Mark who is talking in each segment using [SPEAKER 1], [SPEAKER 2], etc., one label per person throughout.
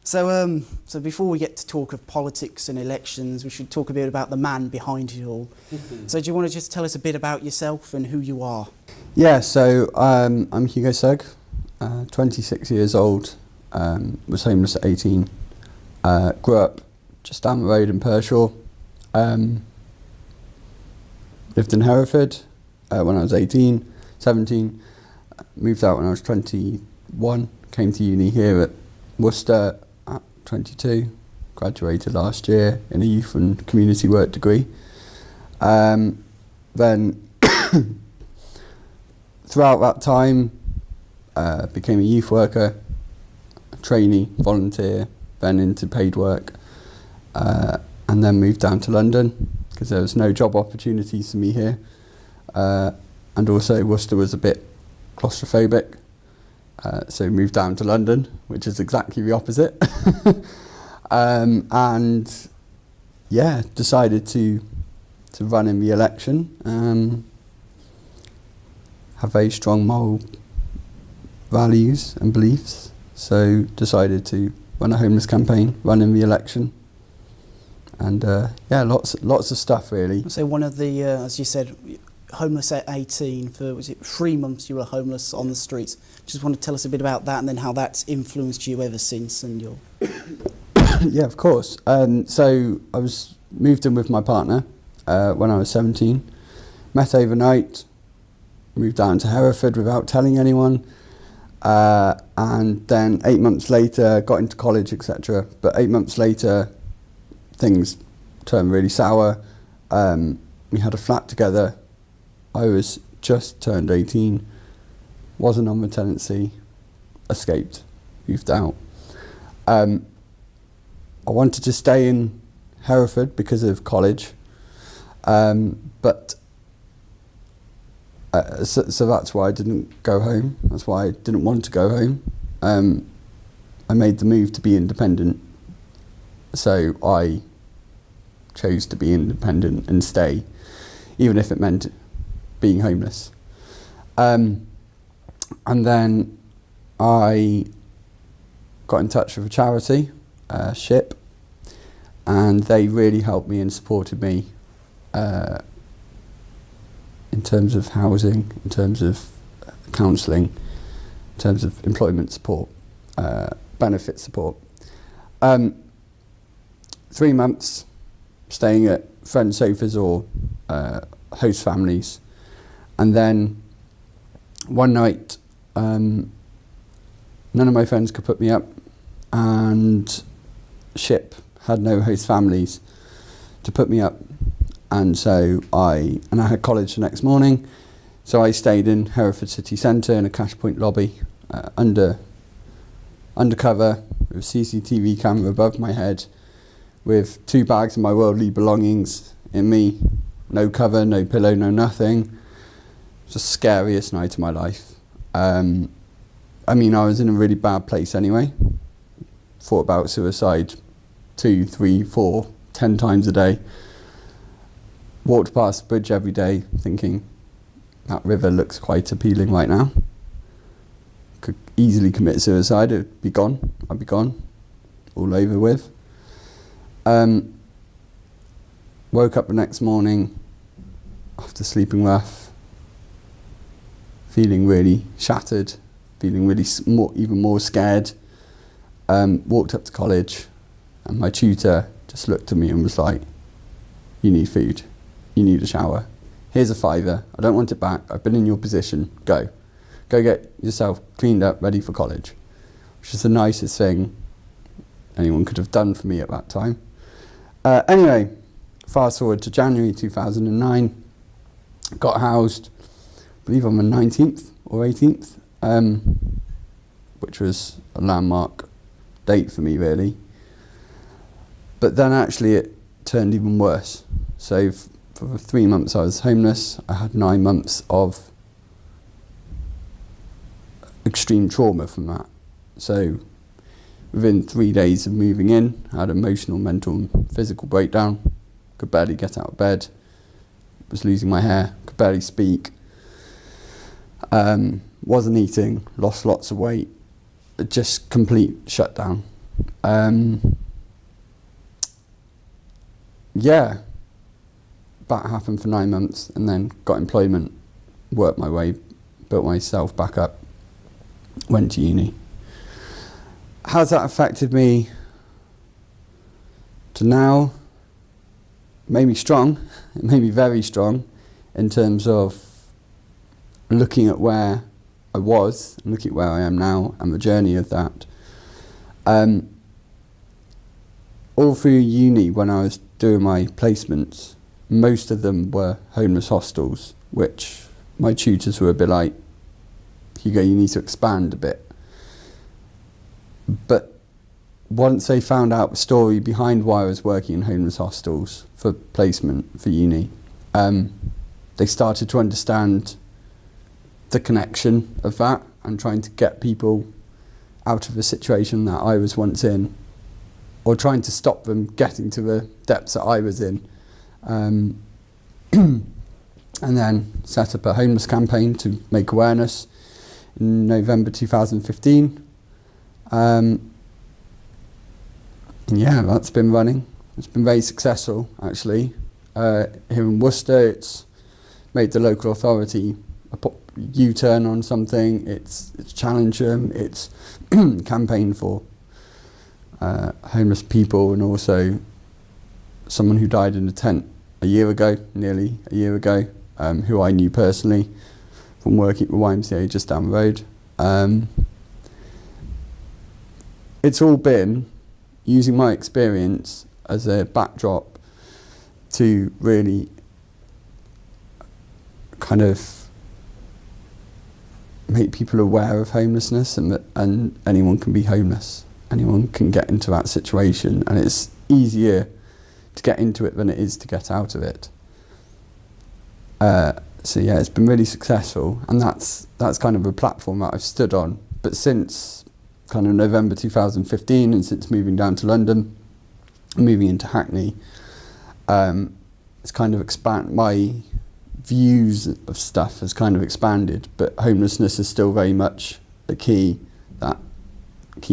[SPEAKER 1] So before we get to talk of politics and elections, we should talk a bit about the man behind it all. So do you want to just tell us a bit about yourself and who you are?
[SPEAKER 2] Yeah, so I'm Hugo Sugg, 26 years old, was homeless at 18, grew up just down the road in Pershore, lived in Hereford when I was 18, 17, moved out when I was 21, came to uni here at Worcester at 22, graduated last year in a youth and community work degree. Then throughout that time, became a youth worker, a trainee, volunteer, then into paid work, and then moved down to London because there was no job opportunities for me here. And also Worcester was a bit claustrophobic, so moved down to London, which is exactly the opposite. And yeah, decided to run in the election. Have very strong moral values and beliefs, so decided to run a homeless campaign, run in the election, and yeah, lots of stuff really.
[SPEAKER 1] So one of the, as you said, homeless at 18 for, was it 3 months you were homeless on the streets? Just want to tell us a bit about that and then how that's influenced you ever since and your...
[SPEAKER 2] Yeah, of course. So I was moved in with my partner when I was 17, met overnight, moved down to Hereford without telling anyone, and then 8 months later got into college, etc. But 8 months later things turned really sour. We had a flat together. I was just turned 18, wasn't on the tenancy, escaped, moved out. I wanted to stay in Hereford because of college, but so that's why I didn't go home. That's why I didn't want to go home. I made the move to be independent, so I chose to be independent and stay, even if it meant being homeless. And then I got in touch with a charity, SHIP, and they really helped me and supported me in terms of housing, in terms of counselling, in terms of employment support, benefit support. 3 months staying at friends' sofas or host families, and then one night none of my friends could put me up, and SHIP had no host families to put me up, and so I had college the next morning, so I stayed in Hereford city centre in a cash point lobby, undercover with a CCTV camera above my head, with 2 bags of my worldly belongings in me, no cover, no pillow, no nothing. It was the scariest night of my life. I mean, I was in a really bad place anyway. Thought about suicide 2, 3, 4, 10 times a day. Walked past the bridge every day thinking, that river looks quite appealing right now. Could easily commit suicide, I'd be gone, all over with. Woke up the next morning after sleeping rough, feeling really shattered, feeling really even more scared. Walked up to college, and my tutor just looked at me and was like, you need food, you need a shower, here's a £5, I don't want it back, I've been in your position, go get yourself cleaned up, ready for college, which is the nicest thing anyone could have done for me at that time. Anyway, fast forward to January 2009, got housed, I believe on the 19th or 18th, which was a landmark date for me really. But then actually it turned even worse. So for 3 months I was homeless. I had 9 months of extreme trauma from that. So within 3 days of moving in, I had emotional, mental and physical breakdown. Could barely get out of bed. Was losing my hair. Could barely speak. Wasn't eating. Lost lots of weight. Just complete shutdown. Yeah, that happened for 9 months, and then got employment, worked my way, built myself back up, went to uni. How's that affected me to now? It made me strong. It made me very strong in terms of looking at where I was and looking at where I am now and the journey of that. All through uni, when I was doing my placements, most of them were homeless hostels, which my tutors were a bit like, Hugo, you need to expand a bit. But once they found out the story behind why I was working in homeless hostels for placement for uni, they started to understand the connection of that and trying to get people out of the situation that I was once in, or trying to stop them getting to the depths that I was in. And then set up a homeless campaign to make awareness in November 2015. And yeah, that's been running. It's been very successful, actually. Here in Worcester, it's made the local authority a U-turn on something. It's challenged them. It's campaigned for homeless people, and also someone who died in a tent nearly a year ago, who I knew personally from working at the YMCA just down the road. It's all been using my experience as a backdrop to really kind of make people aware of homelessness, and anyone can be homeless. Anyone can get into that situation, and it's easier to get into it than it is to get out of it. So yeah, it's been really successful, and that's kind of a platform that I've stood on. But since kind of November 2015, and since moving down to London, moving into Hackney, it's kind of my views of stuff has kind of expanded, but homelessness is still very much the key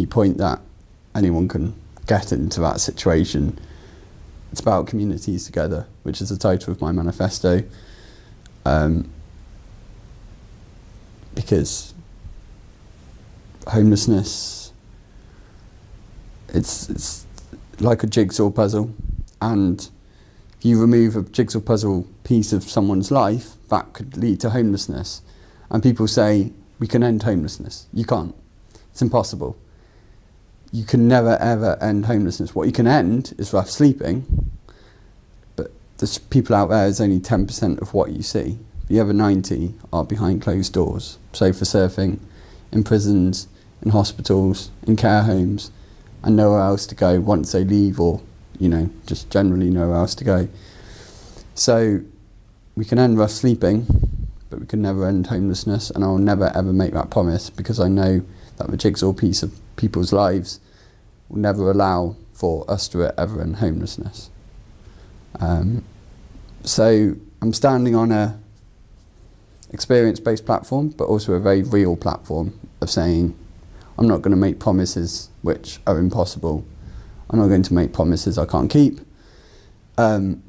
[SPEAKER 2] point that anyone can get into that situation. It's about communities together, which is the title of my manifesto, because homelessness, it's like a jigsaw puzzle, and if you remove a jigsaw puzzle piece of someone's life, that could lead to homelessness. And people say, we can end homelessness. You can't. It's impossible. You can never ever end homelessness. What you can end is rough sleeping, but there's people out there is only 10% of what you see. The other 90 are behind closed doors, sofa surfing, in prisons, in hospitals, in care homes, and nowhere else to go once they leave, or just generally nowhere else to go. So we can end rough sleeping, but we can never end homelessness, and I'll never ever make that promise, because I know that the jigsaw piece of people's lives will never allow for us to ever end homelessness. So I'm standing on a experience-based platform, but also a very real platform of saying, I'm not going to make promises which are impossible. I'm not going to make promises I can't keep. I'm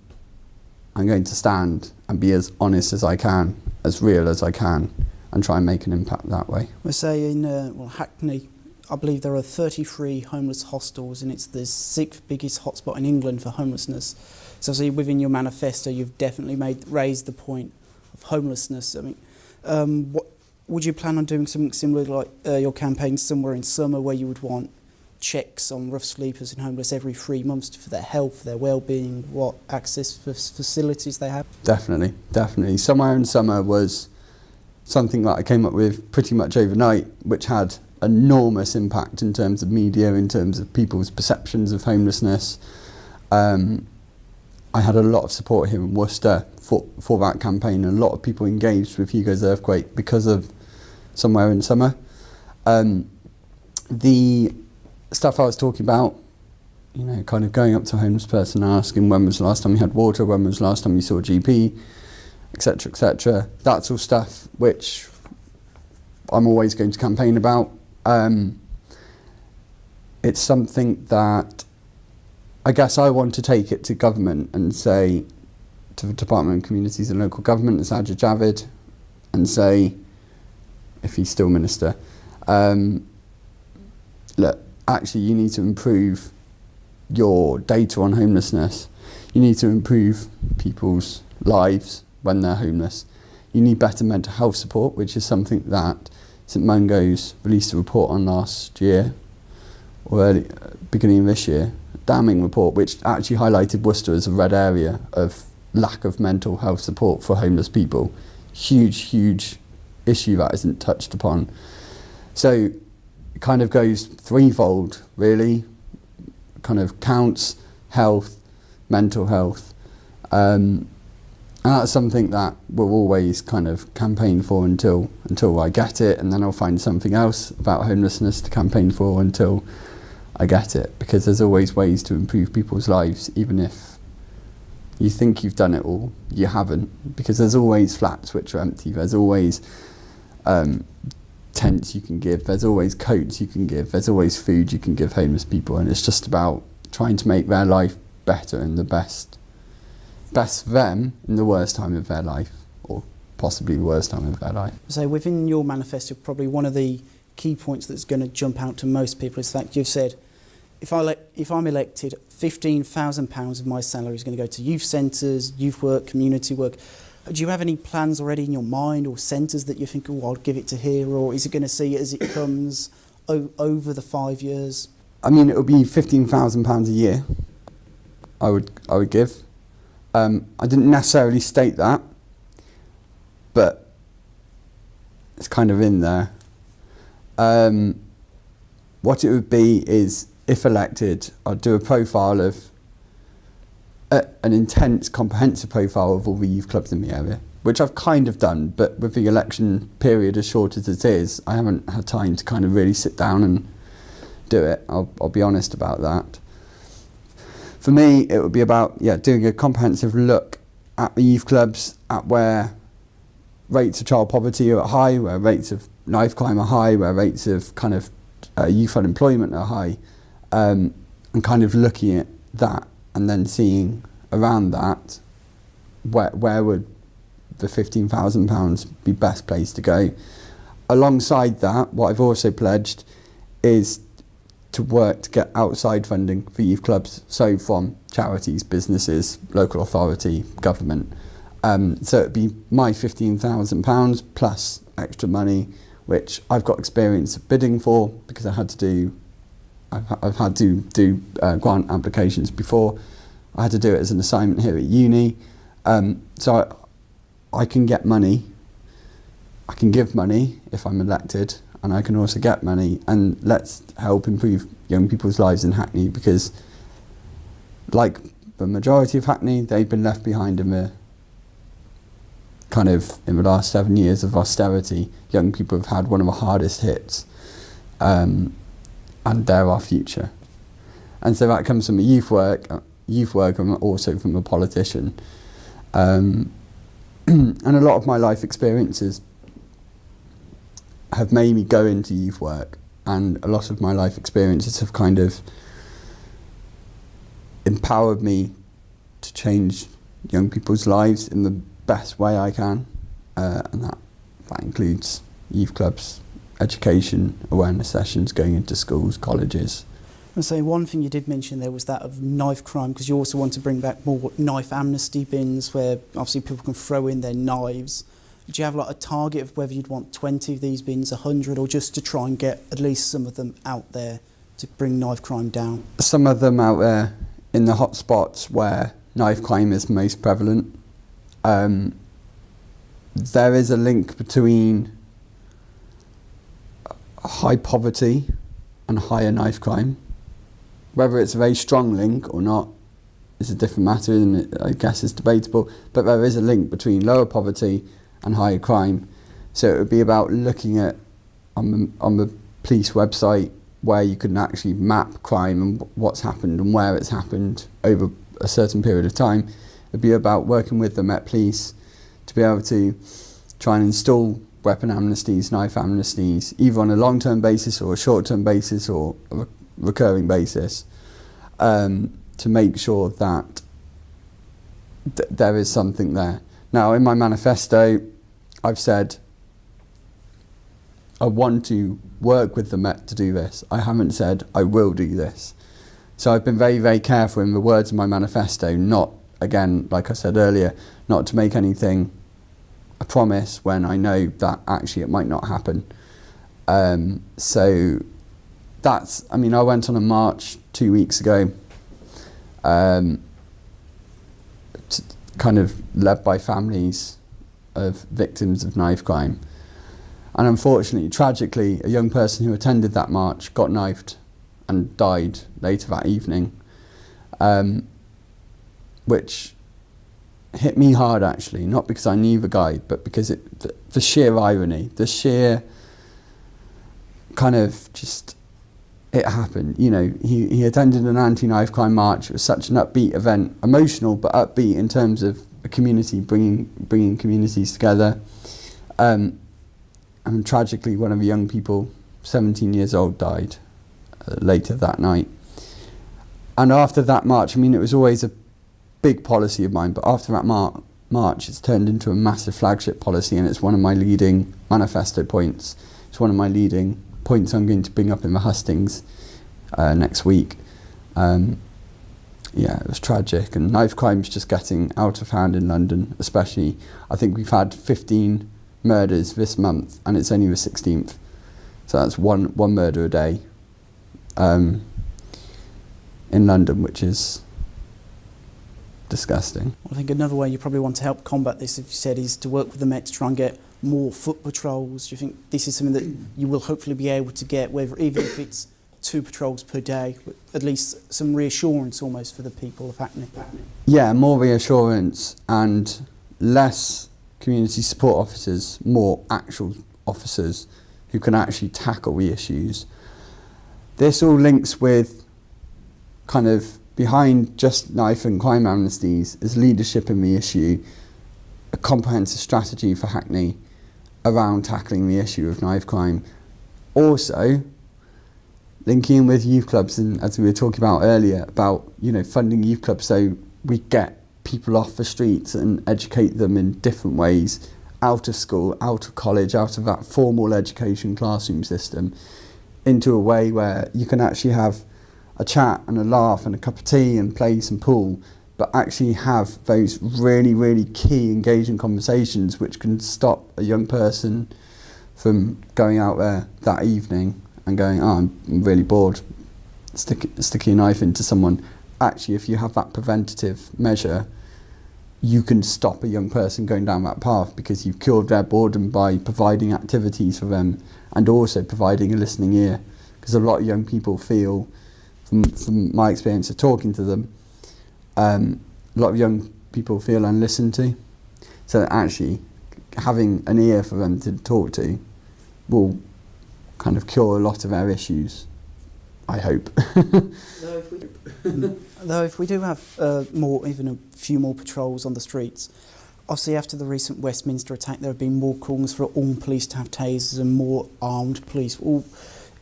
[SPEAKER 2] going to stand and be as honest as I can, as real as I can, and try and make an impact that way.
[SPEAKER 1] We say in Hackney, I believe there are 33 homeless hostels, and it's the 6th biggest hotspot in England for homelessness. So obviously within your manifesto, you've definitely raised the point of homelessness. I mean, what would you plan on doing something similar, like your campaign somewhere in summer, where you would want checks on rough sleepers and homeless every 3 months for their health, their well-being, what access for facilities they have? Definitely. Somewhere in summer was something that I came up with pretty much overnight, which had enormous impact in terms of media, in terms of people's perceptions of homelessness. I had a lot of support here in Worcester for that campaign, and a lot of people engaged with Hugo's Earthquake because of Somewhere in Summer. The stuff I was talking about, kind of going up to a homeless person and asking when was the last time you had water, when was the last time you saw a GP, etc., etc. That's all stuff which I'm always going to campaign about.
[SPEAKER 2] it's something that I guess I want to take it to government and say to the Department of Communities and Local Government, and Sajid Javid, and say, if he's still minister, look, actually you need to improve your data on homelessness. You need to improve people's lives when they're homeless. You need better mental health support, which is something that St Mungo's released a report on last year, or beginning of this year, a damning report, which actually highlighted Worcester as a red area of lack of mental health support for homeless people. Huge issue that isn't touched upon. So it kind of goes threefold, really. Kind of counts, health, mental health. And that's something that we'll always kind of campaign for until I get it, and then I'll find something else about homelessness to campaign for until I get it, because there's always ways to improve people's lives, even if you think you've done it all, you haven't, because there's always flats which are empty, there's always tents you can give, there's always coats you can give, there's always food you can give homeless people, and it's just about trying to make their life better and the best for them in the worst time of their life, or possibly the worst time of their life.
[SPEAKER 1] So within your manifesto, probably one of the key points that's going to jump out to most people is the fact you've said, if I'm elected, £15,000 of my salary is going to go to youth centres, youth work, community work. Do you have any plans already in your mind, or centres that you think, oh, I'll give it to here, or is it going to see it as it comes over the 5 years?
[SPEAKER 2] I mean, it would be £15,000 a year I would give. I didn't necessarily state that, but it's kind of in there. What it would be is, if elected, I'd do a profile of an intense, comprehensive profile of all the youth clubs in the area, which I've kind of done, but with the election period as short as it is, I haven't had time to kind of really sit down and do it. I'll be honest about that. For me, it would be about doing a comprehensive look at the youth clubs, at where rates of child poverty are high, where rates of knife crime are high, where rates of kind of youth unemployment are high. And kind of looking at that and then seeing around that where would the £15,000 be best placed to go. Alongside that, what I've also pledged is to work to get outside funding for youth clubs, so from charities, businesses, local authority, government. So it'd be my £15,000 plus extra money, which I've got experience of bidding for, because I've had to do grant applications before. I had to do it as an assignment here at uni. So I can get money, I can give money if I'm elected, and I can also get money, and let's help improve young people's lives in Hackney, because like the majority of Hackney, they've been left behind in the last 7 years of austerity. Young people have had one of the hardest hits. And they're our future. And so that comes from a youth work and also from a politician. And a lot of my life experiences have made me go into youth work, and a lot of my life experiences have kind of empowered me to change young people's lives in the best way I can. And that includes youth clubs, education, awareness sessions, going into schools, colleges.
[SPEAKER 1] And so one thing you did mention there was that of knife crime, because you also want to bring back more knife amnesty bins where obviously people can throw in their knives. Do you have like a target of whether you'd want 20 of these bins, 100, or just to try and get at least some of them out there to bring knife crime down?
[SPEAKER 2] Some of them out there in the hot spots where knife crime is most prevalent. There is a link between high poverty and higher knife crime. Whether it's a very strong link or not is a different matter, and I guess it's debatable, but there is a link between lower poverty and higher crime. So it would be about looking at on the police website where you can actually map crime and what's happened and where it's happened over a certain period of time. It'd be about working with the Met Police to be able to try and install weapon amnesties, knife amnesties, either on a long-term basis or a short-term basis, or recurring basis, to make sure that there is something there. Now, in my manifesto, I've said I want to work with the Met to do this. I haven't said I will do this. So I've been very, very careful in the words of my manifesto, not, again, like I said earlier, not to make anything a promise when I know that actually it might not happen. So that's, I mean, I went on a march 2 weeks ago, kind of led by families of victims of knife crime. And unfortunately, tragically, a young person who attended that march got knifed and died later that evening, which hit me hard actually, not because I knew the guy, but because the sheer irony, the sheer kind of just, it happened. You know, he attended an anti-knife crime march. It was such an upbeat event, emotional but upbeat in terms of a community, bringing communities together. And tragically, one of the young people, 17 years old, died later that night. And after that march, I mean, it was always a big policy of mine, but after that march, it's turned into a massive flagship policy, and it's one of my leading manifesto points. It's one of my leading points I'm going to bring up in the hustings next week. Yeah, it was tragic, and knife crime's just getting out of hand in London, especially. I think we've had 15 murders this month, and it's only the 16th. So that's one murder a day in London, which is disgusting.
[SPEAKER 1] I think another way you probably want to help combat this, if you said, is to work with the Met to try and get more foot patrols. Do you think this is something that you will hopefully be able to get, whether even if it's 2 patrols per day, but at least some reassurance almost for the people of Hackney?
[SPEAKER 2] Yeah, more reassurance and less community support officers, more actual officers who can actually tackle the issues. This all links with kind of behind just knife and crime amnesties is leadership in the issue, a comprehensive strategy for Hackney around tackling the issue of knife crime. Also, linking with youth clubs, and as we were talking about earlier, about, you know, funding youth clubs so we get people off the streets and educate them in different ways, out of school, out of college, out of that formal education classroom system, into a way where you can actually have a chat and a laugh and a cup of tea and play some pool, but actually have those really, really key engaging conversations which can stop a young person from going out there that evening and going, oh, I'm really bored, sticking a knife into someone. Actually, if you have that preventative measure, you can stop a young person going down that path because you've cured their boredom by providing activities for them and also providing a listening ear. Because a lot of young people feel, from my experience of talking to them, a lot of young people feel unlistened to. So actually, having an ear for them to talk to will kind of cure a lot of our issues, I hope.
[SPEAKER 1] Though if we do have even a few more patrols on the streets, obviously after the recent Westminster attack there have been more calls for all police to have tasers and more armed police.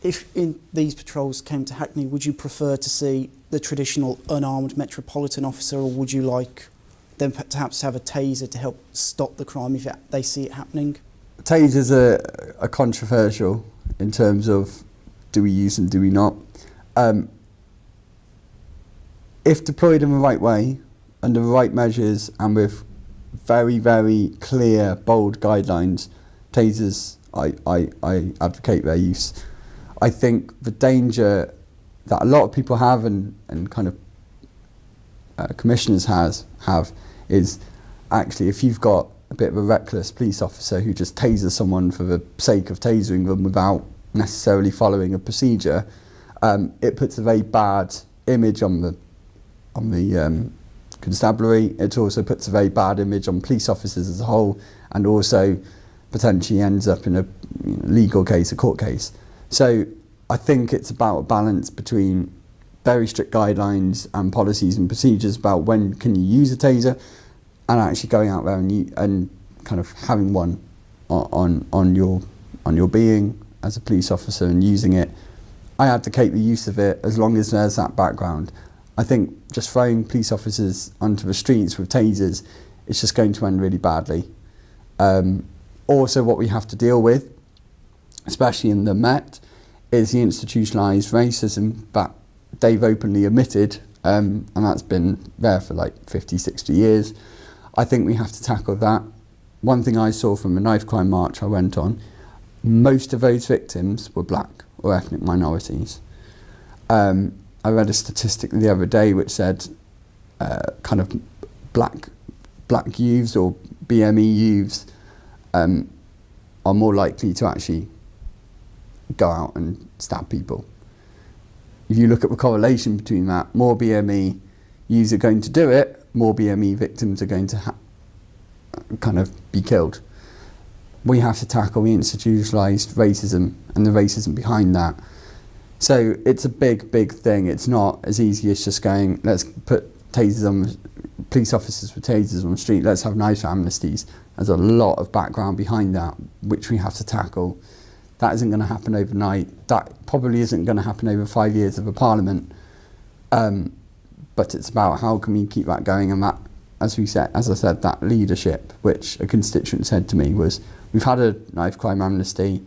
[SPEAKER 1] If these patrols came to Hackney, would you prefer to see the traditional unarmed Metropolitan officer, or would you like them perhaps to have a taser to help stop the crime if they see it happening?
[SPEAKER 2] Tasers are controversial in terms of do we use them, do we not? If deployed in the right way, under the right measures and with very, very clear, bold guidelines, tasers, I advocate their use. I think the danger that a lot of people have and kind of commissioners have is actually if you've got a bit of a reckless police officer who just tasers someone for the sake of tasering them without necessarily following a procedure, it puts a very bad image on the constabulary. It also puts a very bad image on police officers as a whole, and also potentially ends up in a legal case, a court case. So I think it's about a balance between very strict guidelines and policies and procedures about when can you use a taser, and actually going out there and kind of having one on your being as a police officer and using it I advocate the use of it as long as there's that background. I think just throwing police officers onto the streets with tasers is just going to end really badly. Also, what we have to deal with, especially in the Met, is the institutionalised racism that they've openly admitted, and that's been there for like 50, 60 years. I think we have to tackle that. One thing I saw from a knife crime march I went on, most of those victims were black or ethnic minorities. I read a statistic the other day which said kind of black youths or BME youths are more likely to actually go out and stab people. If you look at the correlation between that, more BME youths are going to do it, more BME victims are going to kind of be killed. We have to tackle the institutionalised racism and the racism behind that. So it's a big, big thing. It's not as easy as just going, let's put tasers on, police officers with tasers on the street, let's have knife amnesties. There's a lot of background behind that, which we have to tackle. That isn't going to happen overnight. That probably isn't going to happen over 5 years of a parliament. But it's about how can we keep that going, and that, as I said, that leadership, which a constituent said to me was, we've had a knife crime amnesty,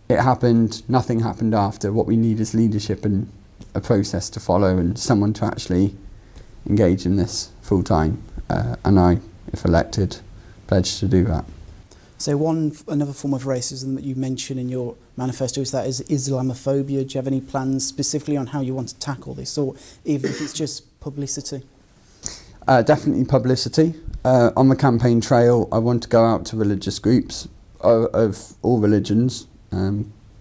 [SPEAKER 2] it happened, nothing happened after. What we need is leadership and a process to follow and someone to actually engage in this full time. And I, if elected, pledge to do that.
[SPEAKER 1] So another form of racism that you mention in your manifesto is Islamophobia. Do you have any plans specifically on how you want to tackle this, or even if it's just publicity?
[SPEAKER 2] Definitely publicity. On the campaign trail, I want to go out to religious groups of all religions,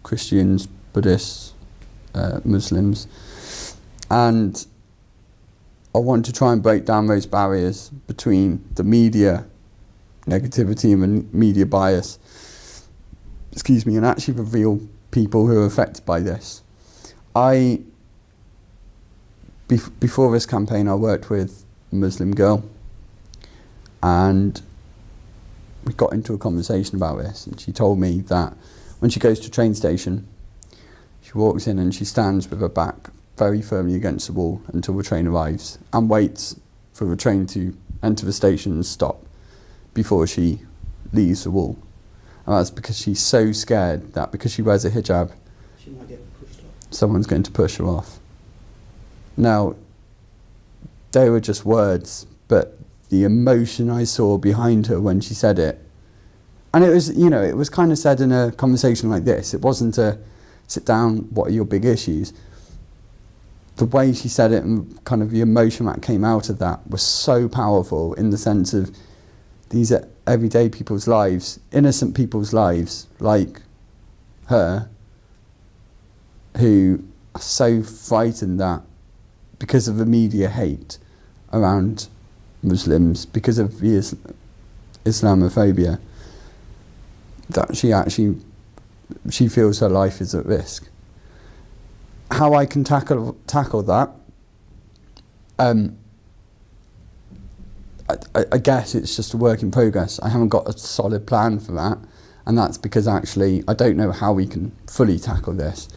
[SPEAKER 2] Christians, Buddhists, Muslims, and I want to try and break down those barriers between the media negativity and the media bias, and actually the real people who are affected by this. Before this campaign, I worked with a Muslim girl, and we got into a conversation about this, and she told me that when she goes to a train station, she walks in and she stands with her back very firmly against the wall until the train arrives and waits for the train to enter the station and stop before she leaves the wall. And that's because she's so scared that because she wears a hijab,
[SPEAKER 1] She might get pushed off.
[SPEAKER 2] Someone's going to push her off. Now, they were just words, but the emotion I saw behind her when she said it, and it was, it was kind of said in a conversation like this. It wasn't a sit down, what are your big issues? The way she said it and kind of the emotion that came out of that was so powerful, in the sense of these are everyday people's lives, innocent people's lives, like her, who are so frightened that because of the media hate around Muslims, because of the Islamophobia, that she feels her life is at risk. How I can tackle that, I guess it's just a work in progress. I haven't got a solid plan for that, and that's because actually I don't know how we can fully tackle this.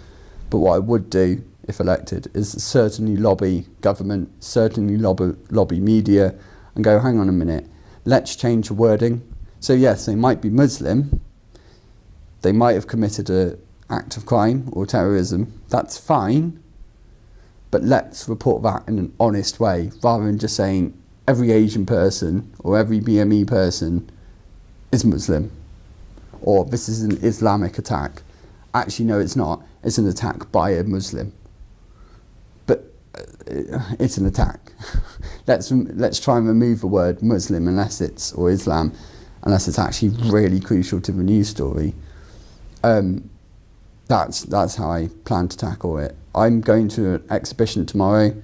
[SPEAKER 2] But what I would do, if elected, is certainly lobby government, certainly lobby media, and go, hang on a minute, let's change the wording. So yes, they might be Muslim, they might have committed an act of crime or terrorism, that's fine, but let's report that in an honest way, rather than just saying every Asian person or every BME person is Muslim, or this is an Islamic attack. Actually, no, it's not. It's an attack by a Muslim. But it's an attack. Let's try and remove the word Muslim or Islam, unless it's actually really crucial to the news story. That's how I plan to tackle it. I'm going to an exhibition tomorrow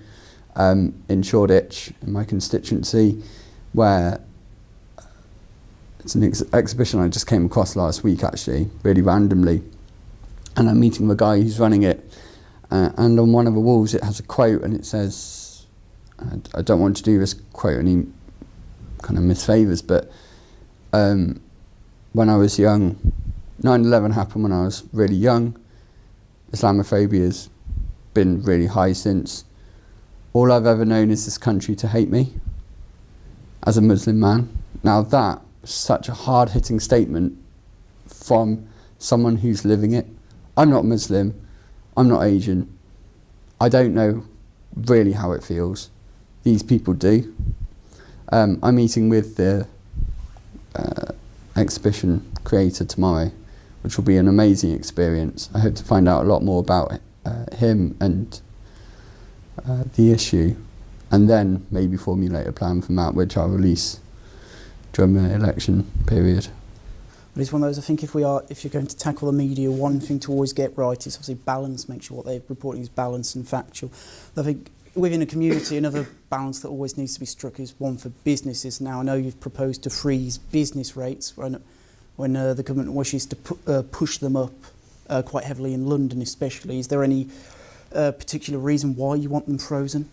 [SPEAKER 2] in Shoreditch, in my constituency, where it's an exhibition I just came across last week, actually, really randomly. And I'm meeting the guy who's running it. And on one of the walls it has a quote, and it says, I don't want to do this quote any kind of misfavours, but when I was young, 9/11 happened when I was really young. Islamophobia has been really high since. All I've ever known is this country to hate me as a Muslim man. Now that was such a hard-hitting statement from someone who's living it. I'm not Muslim, I'm not Asian. I don't know really how it feels. These people do. I'm meeting with the exhibition creator tomorrow, which will be an amazing experience. I hope to find out a lot more about him and the issue, and then maybe formulate a plan from that, which I'll release during the election period.
[SPEAKER 1] But it's one of those, I think if you're going to tackle the media, one thing to always get right is obviously balance, make sure what they're reporting is balanced and factual. I think within a community, another balance that always needs to be struck is one for businesses. Now, I know you've proposed to freeze business rates when the government wishes to push them up quite heavily in London especially. Is there any particular reason why you want them frozen?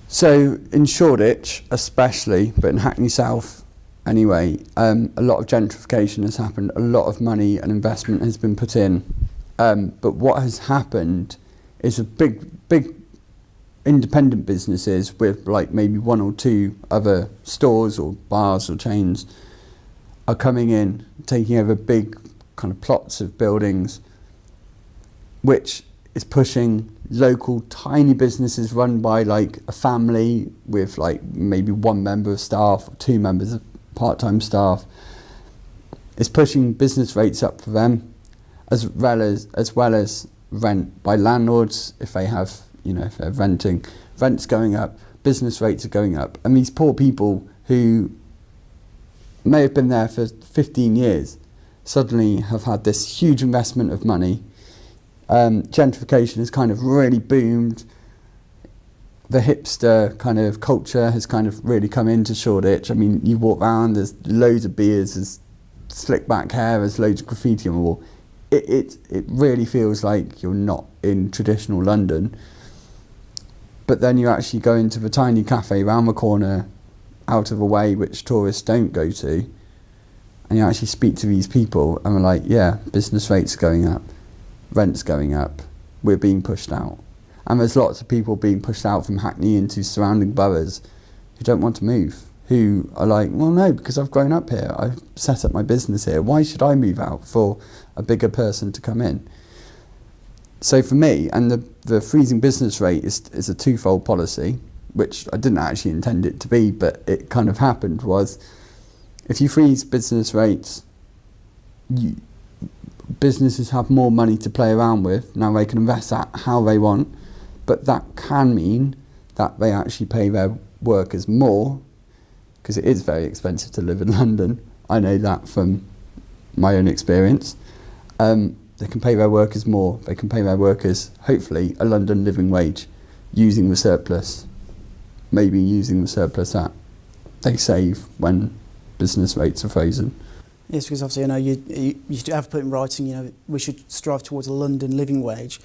[SPEAKER 2] So in Shoreditch especially, but in Hackney South anyway, a lot of gentrification has happened, a lot of money and investment has been put in. But what has happened is a big independent businesses with like maybe one or two other stores or bars or chains are coming in, taking over big kind of plots of buildings, which is pushing local tiny businesses run by like a family with like maybe one member of staff or two members of part-time staff. It's pushing business rates up for them, as well as rent by landlords. If they have, if they're renting, rent's going up, business rates are going up, and these poor people who may have been there for 15 years suddenly have had this huge investment of money. Gentrification has kind of really boomed. The hipster kind of culture has kind of really come into Shoreditch. I mean, you walk around, there's loads of beards, there's slick back hair, there's loads of graffiti on the wall. It really feels like you're not in traditional London. But then you actually go into the tiny cafe round the corner, out of a way which tourists don't go to, and you actually speak to these people and we're like, yeah, business rates are going up, rent's going up, we're being pushed out. And there's lots of people being pushed out from Hackney into surrounding boroughs who don't want to move, who are like, well, no, because I've grown up here, I've set up my business here, why should I move out for a bigger person to come in? So for me, and the freezing business rate is a twofold policy, which I didn't actually intend it to be, but it kind of happened, was if you freeze business rates, businesses have more money to play around with. Now they can invest that how they want, but that can mean that they actually pay their workers more, because it is very expensive to live in London. I know that from my own experience. They can pay their workers more. They can pay their workers, hopefully, a London living wage, using the surplus, maybe using the surplus that they save when business rates are frozen.
[SPEAKER 1] Yes, because obviously I know you have put in writing, we should strive towards a London living wage.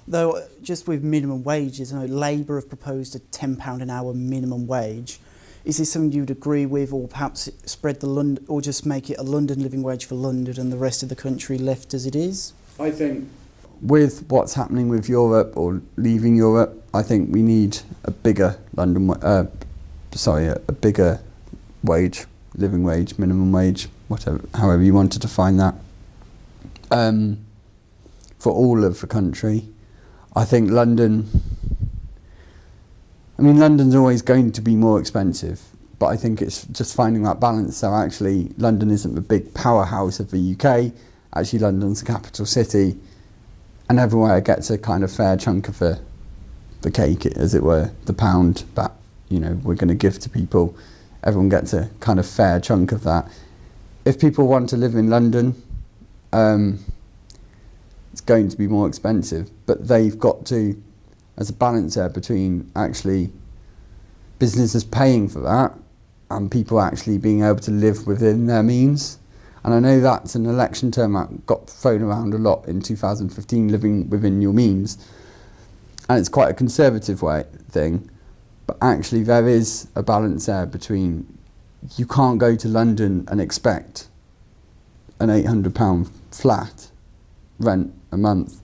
[SPEAKER 1] Though just with minimum wages, Labour have proposed a £10 an hour minimum wage. Is this something you'd agree with, or perhaps spread or just make it a London living wage for London and the rest of the country left as it is?
[SPEAKER 2] I think with what's happening with Europe or leaving Europe, I think we need a bigger a bigger wage, living wage, minimum wage, however you want to define that, for all of the country. I think London's always going to be more expensive, but I think it's just finding that balance. So actually, London isn't the big powerhouse of the UK. Actually, London's the capital city, and everywhere gets a kind of fair chunk of the cake, as it were, the pound that we're going to give to people. Everyone gets a kind of fair chunk of that. If people want to live in London, it's going to be more expensive, but they've got to, as a balance there between actually businesses paying for that and people actually being able to live within their means. And I know that's an election term that got thrown around a lot in 2015, living within your means. And it's quite a conservative thing, but actually there is a balance there between, you can't go to London and expect an £800 flat rent a month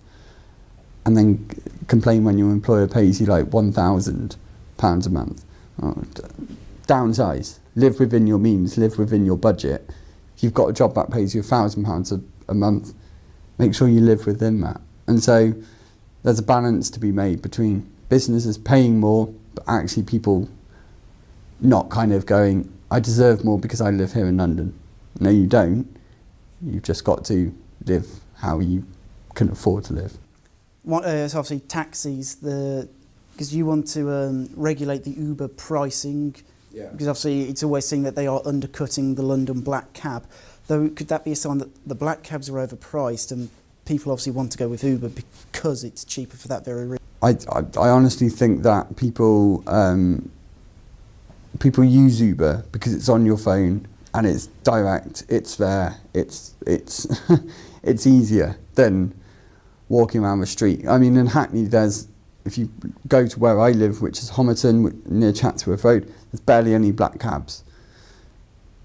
[SPEAKER 2] and then complain when your employer pays you like £1,000 a month. Oh, downsize. Live within your means, live within your budget. If you've got a job that pays you £1,000 a month, make sure you live within that. And so there's a balance to be made between businesses paying more, but actually people not kind of going, I deserve more because I live here in London. No, you don't. You've just got to live how you can afford to live.
[SPEAKER 1] So obviously taxis, because you want to regulate the Uber pricing, because obviously it's always seen that they are undercutting the London black cab. Though, could that be a sign that the black cabs are overpriced and people obviously want to go with Uber because it's cheaper for that very reason?
[SPEAKER 2] I honestly think that people use Uber because it's on your phone and it's direct, it's there, it's it's easier than walking around the street. I mean, in Hackney, if you go to where I live, which is Homerton, near Chatsworth Road, there's barely any black cabs.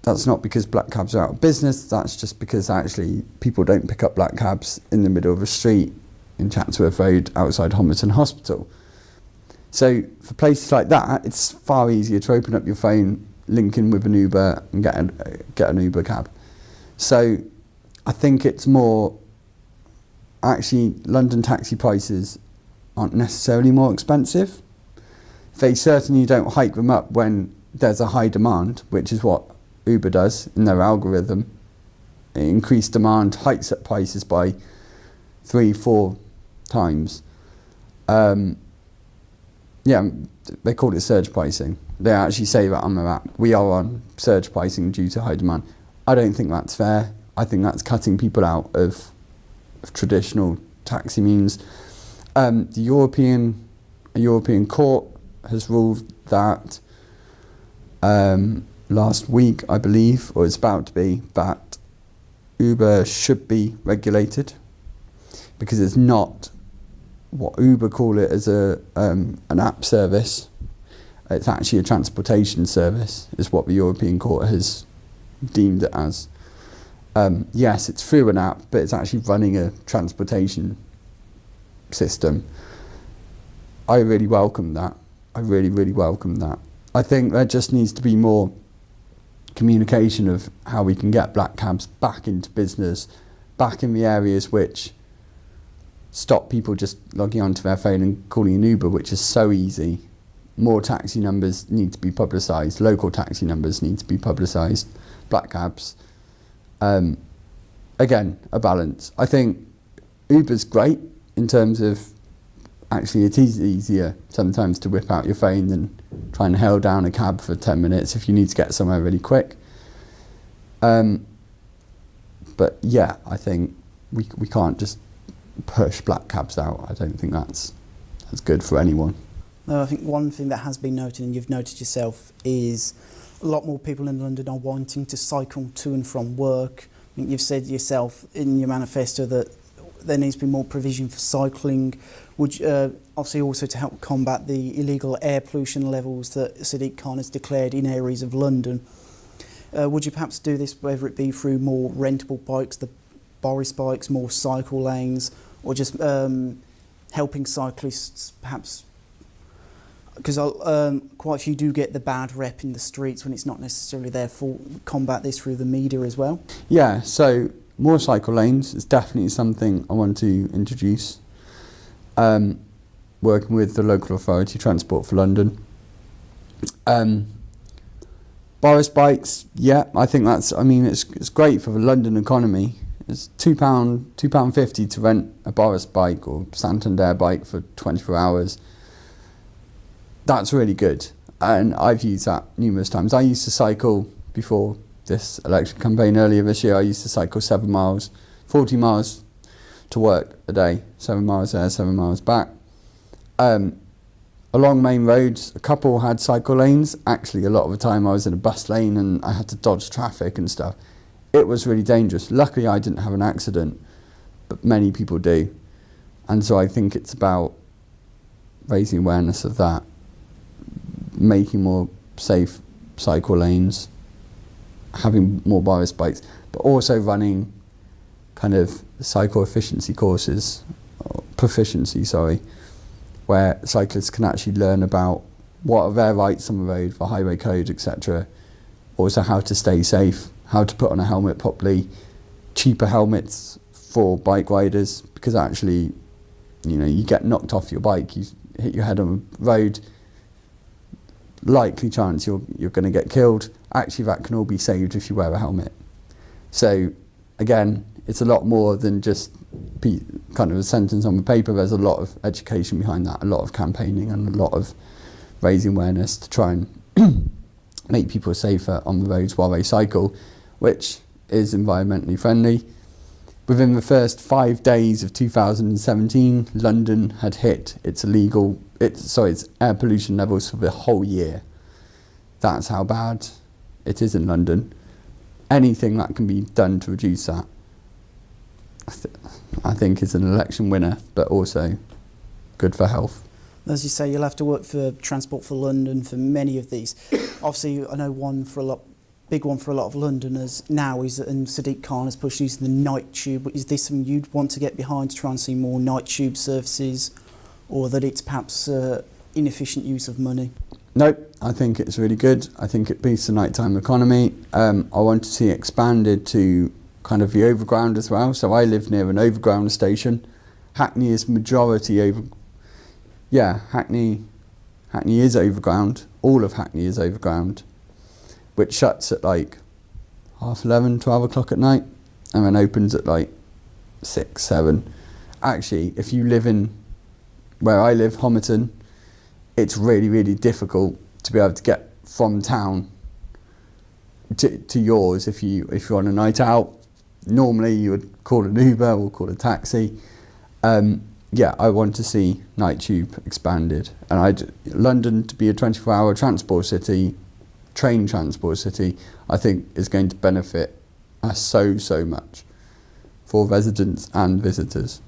[SPEAKER 2] That's not because black cabs are out of business, that's just because actually people don't pick up black cabs in the middle of a street in Chatsworth Road outside Homerton Hospital. So for places like that, it's far easier to open up your phone, link in with an Uber and get an Uber cab. So I think it's more, actually London taxi prices aren't necessarily more expensive. They certainly don't hike them up when there's a high demand, which is what Uber does in their algorithm. Increased demand hikes up prices by 3-4 times. They call it surge pricing. They actually say that on their app, we are on surge pricing due to high demand. I don't think that's fair. I think that's cutting people out of traditional taxi means. The European Court has ruled that last week, I believe, or it's about to be, that Uber should be regulated because it's not what Uber call it as an app service. It's actually a transportation service, is what the European Court has deemed it as. Yes, it's through an app, but it's actually running a transportation system. I really welcome that. I really, really welcome that. I think there just needs to be more communication of how we can get black cabs back into business, back in the areas which stop people just logging onto their phone and calling an Uber, which is so easy. More taxi numbers need to be publicised, local taxi numbers need to be publicised, black cabs. Again, a balance. I think Uber's great in terms of actually it is easier sometimes to whip out your phone than try and hail down a cab for 10 minutes if you need to get somewhere really quick. But yeah, I think we can't just push black cabs out. I don't think that's good for anyone.
[SPEAKER 1] No, I think one thing that has been noted, and you've noted yourself, is a lot more people in London are wanting to cycle to and from work. I think you've said yourself in your manifesto that there needs to be more provision for cycling, which obviously also to help combat the illegal air pollution levels that Sadiq Khan has declared in areas of London. Would you perhaps do this, whether it be through more rentable bikes, the Boris bikes, more cycle lanes, or just helping cyclists perhaps? Because quite a few do get the bad rep in the streets when it's not necessarily their fault. Combat this through the media as well. Yeah, so more cycle lanes is definitely something I want to introduce. Working with the local authority, Transport for London. Boris bikes, yeah, I think it's great for the London economy. It's £2.50 to rent a Boris bike or Santander bike for 24 hours. That's really good, and I've used that numerous times. I used to cycle before this election campaign earlier this year. I used to cycle 7 miles, 40 miles to work a day, 7 miles there, 7 miles back. Along main roads, a couple had cycle lanes. Actually, a lot of the time I was in a bus lane and I had to dodge traffic and stuff. It was really dangerous. Luckily, I didn't have an accident, but many people do. And so I think it's about raising awareness of that, making more safe cycle lanes, having more Boris bikes, but also running kind of cycle efficiency courses
[SPEAKER 2] proficiency, where cyclists can actually learn about what are their rights on the road, the highway code, etc. Also how to stay safe, how to put on a helmet properly, cheaper helmets for bike riders, because actually, you get knocked off your bike, you hit your head on the road, likely chance you're going to get killed. Actually, that can all be saved if you wear a helmet. So again, it's a lot more than just kind of a sentence on the paper. There's a lot of education behind that, a lot of campaigning and a lot of raising awareness to try and make people safer on the roads while they cycle, which is environmentally friendly. Within the first 5 days of 2017, London had hit its air pollution levels for the whole year. That's how bad it is in London. Anything that can be done to reduce that, I think is an election winner, but also good for health.
[SPEAKER 1] As you say, you'll have to work for Transport for London for many of these. Obviously, I know big one for a lot of Londoners now is, and Sadiq Khan has pushed using the night tube. Is this something you'd want to get behind to try and see more night tube services, or that it's perhaps inefficient use of money?
[SPEAKER 2] Nope, I think it's really good. I think it boosts the nighttime economy. I want to see it expanded to kind of the overground as well. So I live near an overground station. Hackney is majority Hackney is overground. All of Hackney is overground, which shuts at like 11:30, 12 o'clock at night, and then opens at like 6, 7. Actually, if you live in where I live, Homerton, it's really, really difficult to be able to get from town to yours if you're on a night out. Normally you would call an Uber or call a taxi. I want to see night tube expanded, and London to be a 24-hour transport city, train transport city, I think is going to benefit us so much for residents and visitors.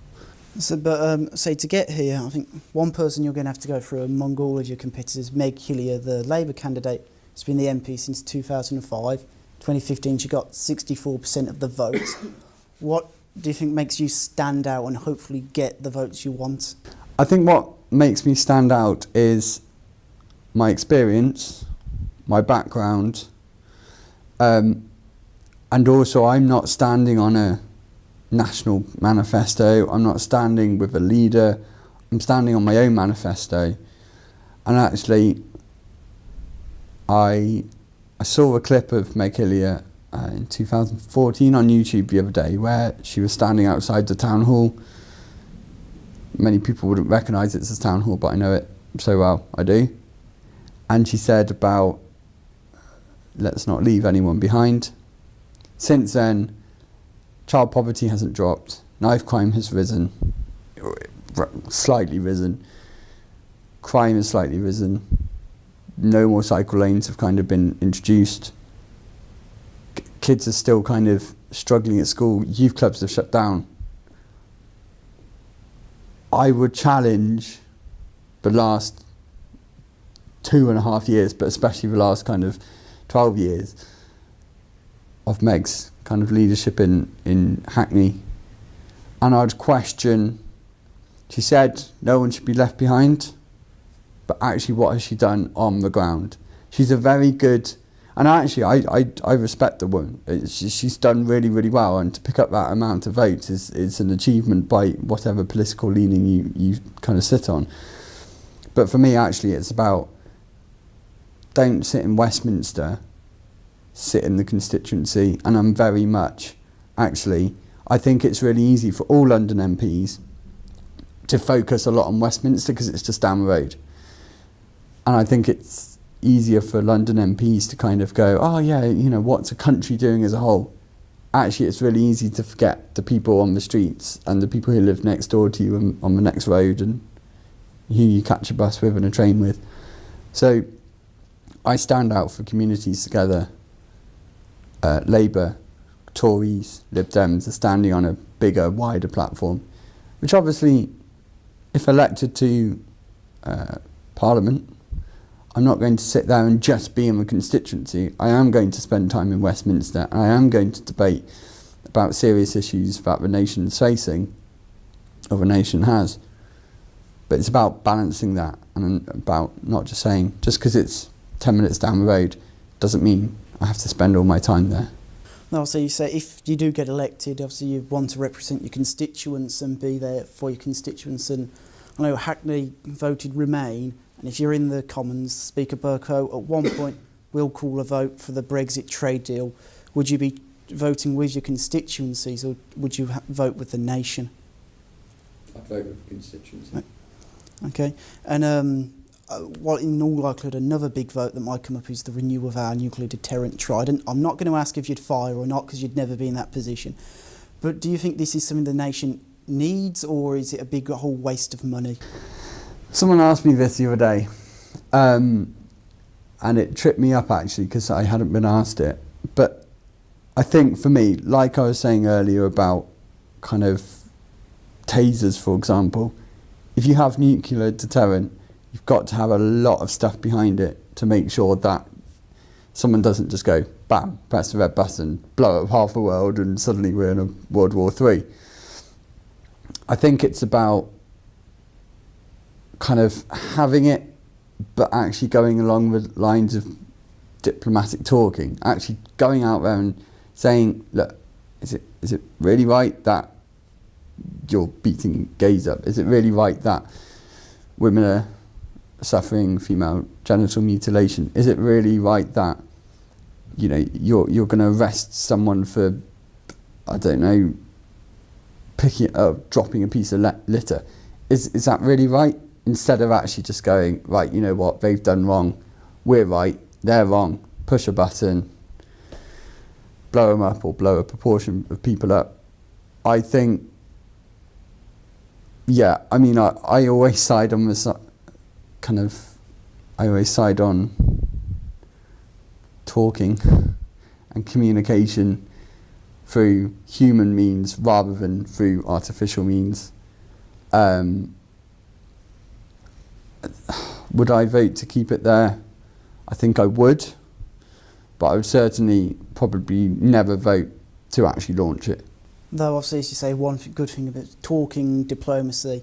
[SPEAKER 1] So, but to get here, I think one person you're going to have to go through among all of your competitors, Meg Hillier, the Labour candidate, has been the MP since 2005. 2015, she got 64% of the vote. What do you think makes you stand out and hopefully get the votes you want?
[SPEAKER 2] I think what makes me stand out is my experience, my background, and also I'm not standing on a national manifesto. I'm not standing with a leader. I'm standing on my own manifesto. And actually, I saw a clip of Meg Hillier in 2014 on YouTube the other day where she was standing outside the town hall. Many people wouldn't recognise it as a town hall, but I know it so well, I do. And she said about, let's not leave anyone behind. Since then, child poverty hasn't dropped, knife crime has risen, slightly risen, crime has slightly risen, no more cycle lanes have kind of been introduced, kids are still kind of struggling at school, youth clubs have shut down. I would challenge the last 2.5 years, but especially the last kind of 12 years of Meg's kind of leadership in Hackney. And I'd question, she said no one should be left behind, but actually what has she done on the ground? She's a very good, and actually I respect the woman. She's done really, really well, and to pick up that amount of votes is an achievement by whatever political leaning you kind of sit on. But for me, actually, it's about, don't sit in Westminster, sit in the constituency. And I'm very much, actually, I think it's really easy for all London MPs to focus a lot on Westminster because it's just down the road. And I think it's easier for London MPs to kind of go, oh yeah, what's a country doing as a whole? Actually, it's really easy to forget the people on the streets and the people who live next door to you on the next road and who you catch a bus with and a train with. So I stand out for communities together. Labour, Tories, Lib Dems are standing on a bigger, wider platform, which obviously, if elected to Parliament, I'm not going to sit there and just be in the constituency. I am going to spend time in Westminster, and I am going to debate about serious issues that the nation's facing. of a nation has. But it's about balancing that, and about not just saying, just because it's 10 minutes down the road doesn't mean I have to spend all my time there.
[SPEAKER 1] Now, so you say if you do get elected, obviously you want to represent your constituents and be there for your constituents. And I know Hackney voted Remain, and if you're in the Commons, Speaker Burko at one point will call a vote for the Brexit trade deal. Would you be voting with your constituencies, or would you vote with the nation?
[SPEAKER 2] I'd vote with the constituency.
[SPEAKER 1] Okay, and well, in all likelihood, another big vote that might come up is the renewal of our nuclear deterrent trident. I'm not going to ask if you'd fire or not, because you'd never be in that position. But do you think this is something the nation needs, or is it a big whole waste of money?
[SPEAKER 2] Someone asked me this the other day, and it tripped me up actually, because I hadn't been asked it. But I think for me, like I was saying earlier about kind of tasers, for example, if you have nuclear deterrent, you've got to have a lot of stuff behind it to make sure that someone doesn't just go, bam, press the red button, blow up half the world, and suddenly we're in a World War III. I think it's about kind of having it, but actually going along the lines of diplomatic talking, actually going out there and saying, look, is it really right that you're beating gays up? Is it really right that women are suffering female genital mutilation? Is it really right that, you know, you're going to arrest someone for, I don't know, dropping a piece of litter? Is that really right? Instead of actually just going, right, you know what, they've done wrong, we're right, they're wrong, push a button, blow them up, or blow a proportion of people up. I think, yeah, I mean, I always side on this kind of, I always side on talking and communication through human means rather than through artificial means. Would I vote to keep it there? I think I would, but I would certainly probably never vote to actually launch it.
[SPEAKER 1] Though obviously, as you say, one good thing about talking, diplomacy.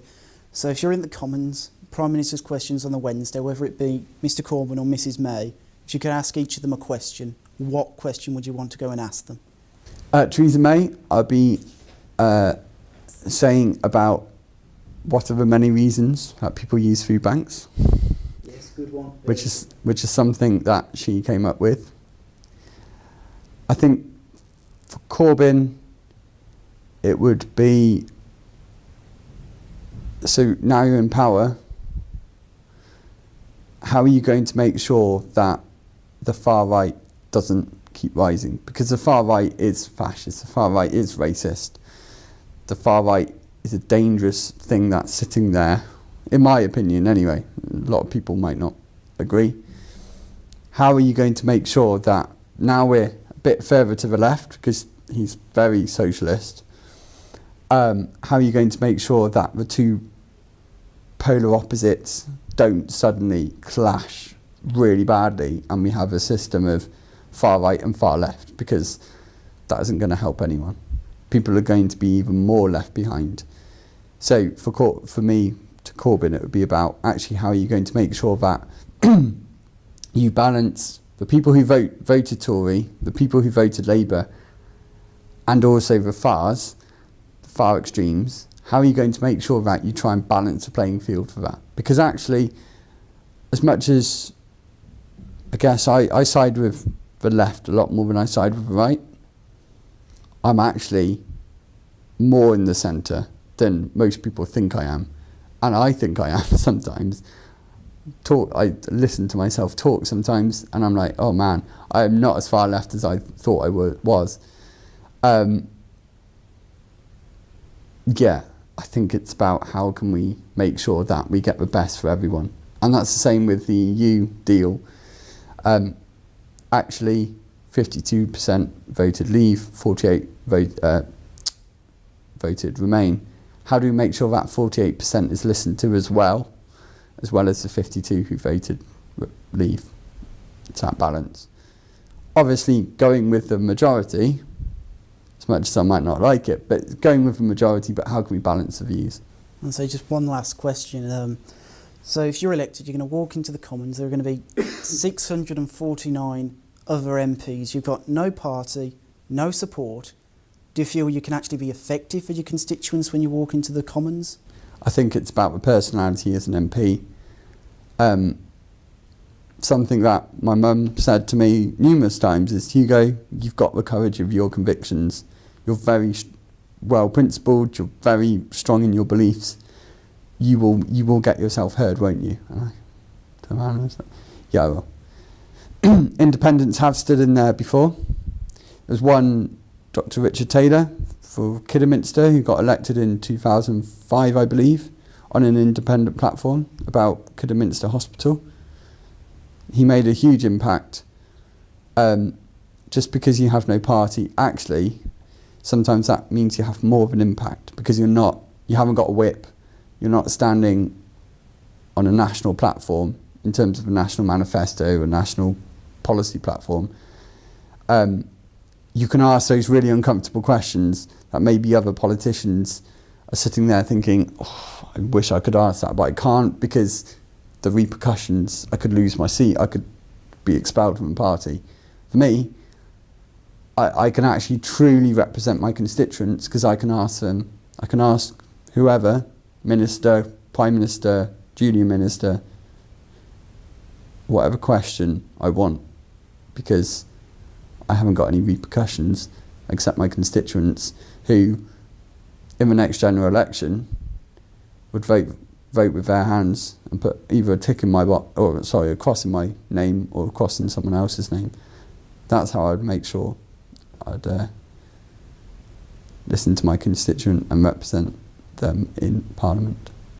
[SPEAKER 1] So if you're in the Commons, Prime Minister's questions on the Wednesday, whether it be Mr Corbyn or Mrs May, if you could ask each of them a question, what question would you want to go and ask them?
[SPEAKER 2] Theresa May, I'd be saying about what are the many reasons that people use food banks.
[SPEAKER 1] Yes, good one.
[SPEAKER 2] Which is something that she came up with. I think for Corbyn, it would be, so now you're in power, how are you going to make sure that the far right doesn't keep rising? Because the far right is fascist, the far right is racist, the far right is a dangerous thing that's sitting there, in my opinion anyway. A lot of people might not agree. How are you going to make sure that now we're a bit further to the left, because he's very socialist, how are you going to make sure that the two polar opposites don't suddenly clash really badly and we have a system of far right and far left? Because that isn't going to help anyone. People are going to be even more left behind. So for me, to Corbyn, it would be about actually how are you going to make sure that you balance the people who voted Tory, the people who voted Labour, and also the far extremes. How are you going to make sure that you try and balance the playing field for that? Because actually, as much as, I guess I side with the left a lot more than I side with the right, I'm actually more in the centre than most people think I am. And I think I am sometimes. I listen to myself talk sometimes and I'm like, oh man, I am not as far left as I thought I was. Yeah, I think it's about how can we make sure that we get the best for everyone. And that's the same with the EU deal. Actually, 52% voted leave, 48% voted remain. How do we make sure that 48% is listened to as well as the 52 who voted leave? It's that balance. Obviously, going with the majority, as much as I might not like it, but going with the majority, but how can we balance the views?
[SPEAKER 1] And so just one last question. So if you're elected, you're going to walk into the Commons, there are going to be 649 other MPs. You've got no party, no support. Do you feel you can actually be effective for your constituents when you walk into the Commons?
[SPEAKER 2] I think it's about the personality as an MP. Something that my mum said to me numerous times is, Hugo, you've got the courage of your convictions. You're very well principled, you're very strong in your beliefs. You will get yourself heard, won't you? And I turned around and was like, yeah, I will. Independents have stood in there before. There's one, Dr. Richard Taylor for Kidderminster, who got elected in 2005, I believe, on an independent platform about Kidderminster Hospital. He made a huge impact. Just because you have no party, actually, sometimes that means you have more of an impact because you haven't got a whip. You're not standing on a national platform in terms of a national manifesto, a national policy platform. You can ask those really uncomfortable questions that maybe other politicians are sitting there thinking, oh, I wish I could ask that, but I can't because the repercussions, I could lose my seat, I could be expelled from the party. For me, I can actually truly represent my constituents because I can ask them, I can ask whoever, Minister, Prime Minister, Junior Minister, whatever question I want, because I haven't got any repercussions except my constituents who, in the next general election, would vote with their hands and put either a tick in my box, or sorry, a cross in my name or a cross in someone else's name. That's how I'd make sure I'd listen to my constituent and represent them in Parliament.